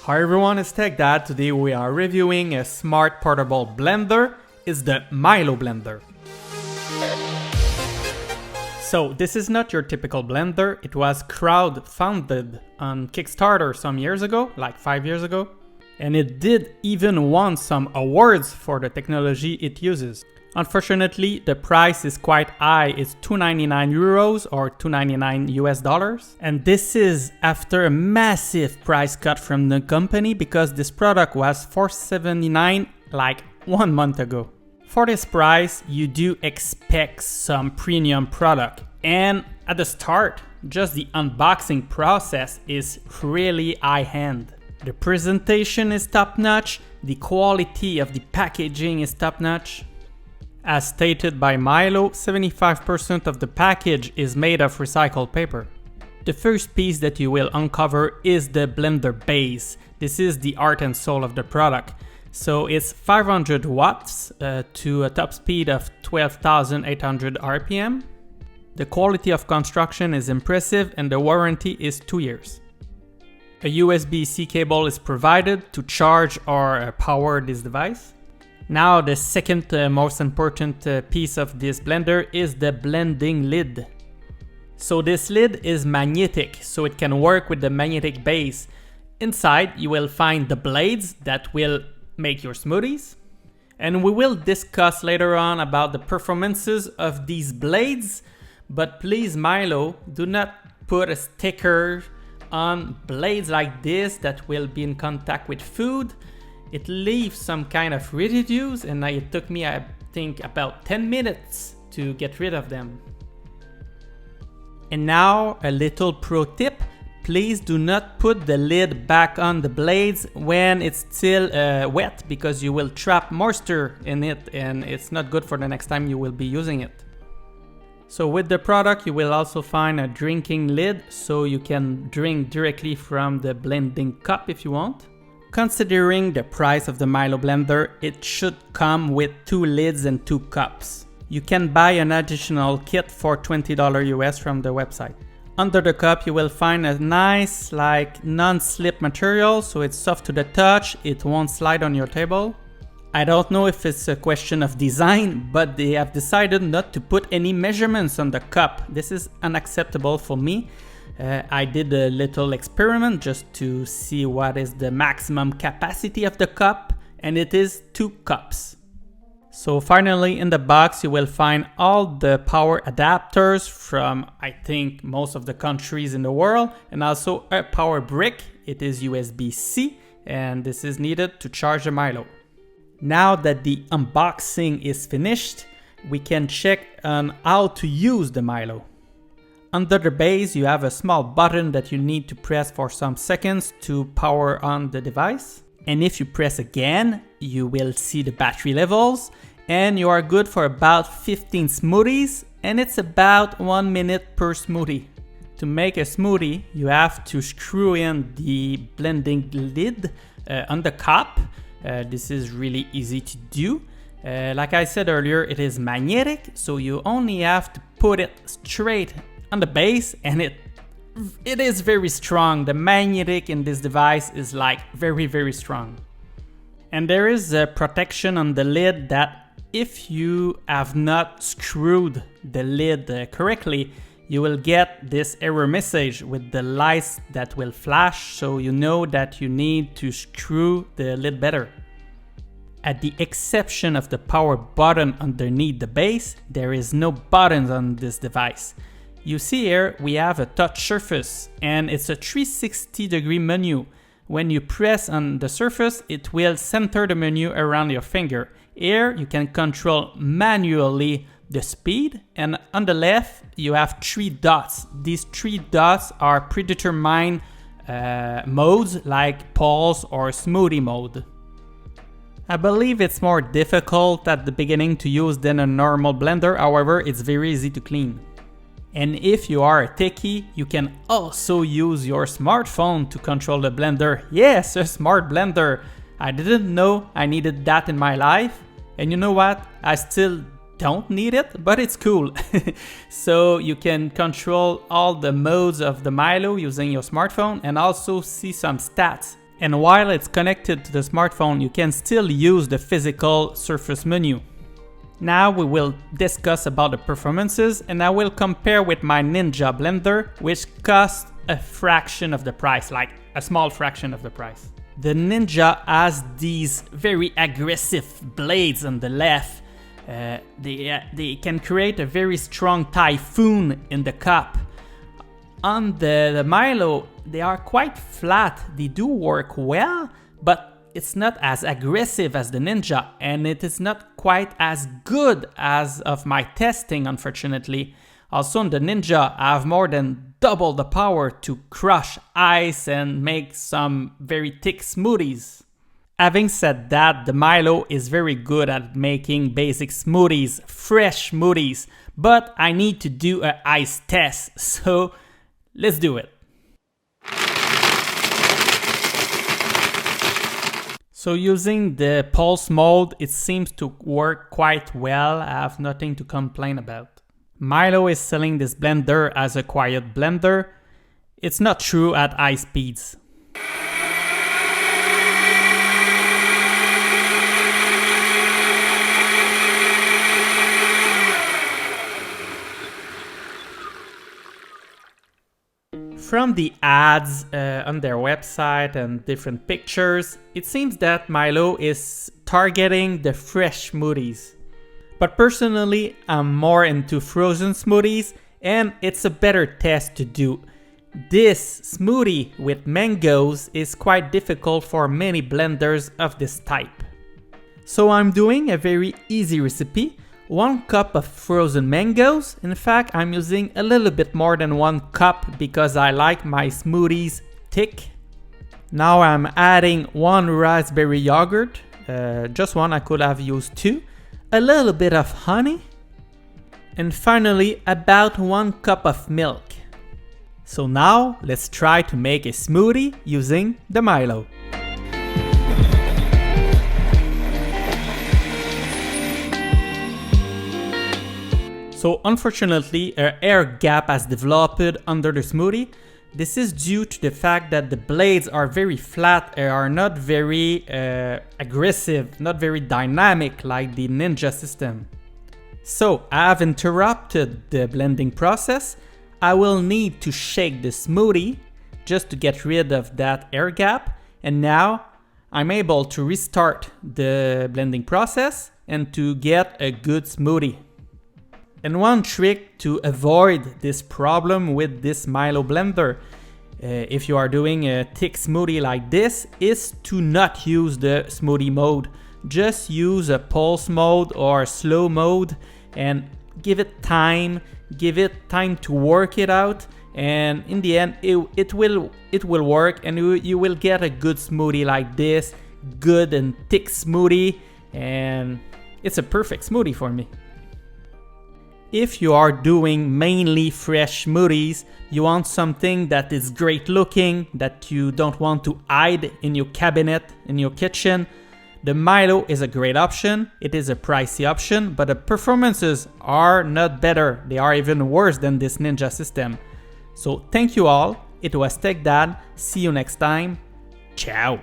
Hi everyone, it's Tech Dad. Today we are reviewing a smart portable blender. It's the Milo blender. So this is not your typical blender. It was crowdfunded on Kickstarter some years ago, like 5 years ago. And it did even won some awards for the technology it uses. Unfortunately, the price is quite high. It's 299 euros or 299 US dollars. And this is after a massive price cut from the company because this product was 479 like 1 month ago. For this price, you do expect some premium product. And at the start, just the unboxing process is really high-end. The presentation is top-notch. The quality of the packaging is top-notch. As stated by Milo, 75% of the package is made of recycled paper. The first piece that you will uncover is the blender base. This is the heart and soul of the product. So it's 500 watts to a top speed of 12,800 RPM. The quality of construction is impressive and the warranty is 2 years. A USB-C cable is provided to charge or power this device. Now the second most important piece of this blender is the blending lid. So this lid is magnetic, so it can work with the magnetic base. Inside you will find the blades that will make your smoothies. And we will discuss later on about the performances of these blades. But please Milo, do not put a sticker on blades like this that will be in contact with food. It leaves some kind of residues and it took me, I think, about 10 minutes to get rid of them. And now a little pro tip. Please do not put the lid back on the blades when it's still wet because you will trap moisture in it and it's not good for the next time you will be using it. So with the product you will also find a drinking lid so you can drink directly from the blending cup if you want. Considering the price of the Milo blender, it should come with 2 lids and 2 cups. You can buy an additional kit for $20 US from the website. Under the cup you will find a nice non-slip material, so it's soft to the touch, it won't slide on your table. I don't know if it's a question of design, but they have decided not to put any measurements on the cup. This is unacceptable for me. I did a little experiment just to see what is the maximum capacity of the cup, and it is 2 cups. So finally in the box you will find all the power adapters from I think most of the countries in the world, and also a power brick. It is USB-C and this is needed to charge the Milo. Now that the unboxing is finished, we can check on how to use the Milo. Under the base you have a small button that you need to press for some seconds to power on the device. And if you press again, you will see the battery levels and you are good for about 15 smoothies, and it's about 1 minute per smoothie. To make a smoothie, you have to screw in the blending lid on the cup. This is really easy to do. Like I said earlier, it is magnetic, so you only have to put it straight on the base and it is very strong. The magnetic in this device is like very strong. And there is a protection on the lid that if you have not screwed the lid correctly, you will get this error message with the lights that will flash, so you know that you need to screw the lid better. At the exception of the power button underneath the base, there is no buttons on this device. You see here we have a touch surface and it's a 360-degree menu. When you press on the surface, it will center the menu around your finger. Here you can control manually the speed, and on the left you have 3 dots. These 3 dots are predetermined modes like pulse or smoothie mode. I believe it's more difficult at the beginning to use than a normal blender, however it's very easy to clean. And if you are a techie, you can also use your smartphone to control the blender. Yes, a smart blender! I didn't know I needed that in my life. And you know what? I still don't need it, but it's cool. So you can control all the modes of the Milo using your smartphone and also see some stats. And while it's connected to the smartphone, you can still use the physical Surface menu. Now we will discuss about the performances, and I will compare with my Ninja blender, which costs a fraction of the price, like a small fraction of the price. The Ninja has these very aggressive blades on the left. They can create a very strong typhoon in the cup. On the Milo, they are quite flat. They do work well, but it's not as aggressive as the Ninja, and it is not quite as good as of my testing, unfortunately. Also, on the Ninja, I have more than double the power to crush ice and make some very thick smoothies. Having said that, the Milo is very good at making basic smoothies, fresh smoothies, but I need to do an ice test, so let's do it. So using the pulse mode, it seems to work quite well. I have nothing to complain about. Milo is selling this blender as a quiet blender. It's not true at high speeds. From the ads on their website and different pictures, it seems that Milo is targeting the fresh smoothies. But personally, I'm more into frozen smoothies, and it's a better test to do. This smoothie with mangoes is quite difficult for many blenders of this type. So I'm doing a very easy recipe. 1 cup of frozen mangoes. In fact, I'm using a little bit more than 1 cup because I like my smoothies thick. Now I'm adding 1 raspberry yogurt, just 1, I could have used 2. A little bit of honey. And finally, about 1 cup of milk. So now, let's try to make a smoothie using the Milo. So unfortunately, an air gap has developed under the smoothie. This is due to the fact that the blades are very flat and are not very aggressive, not very dynamic like the Ninja system. So I have interrupted the blending process. I will need to shake the smoothie just to get rid of that air gap. And now I'm able to restart the blending process and to get a good smoothie. And one trick to avoid this problem with this Milo blender, if you are doing a thick smoothie like this, is to not use the smoothie mode. Just use a pulse mode or slow mode and give it time to work it out, and in the end it will work, and you will get a good smoothie like this, good and thick smoothie, and it's a perfect smoothie for me. If you are doing mainly fresh smoothies, you want something that is great looking, that you don't want to hide in your cabinet, in your kitchen, the Milo is a great option. It is a pricey option, but the performances are not better. They are even worse than this Ninja system. So thank you all. It was Tech Dad. See you next time. Ciao.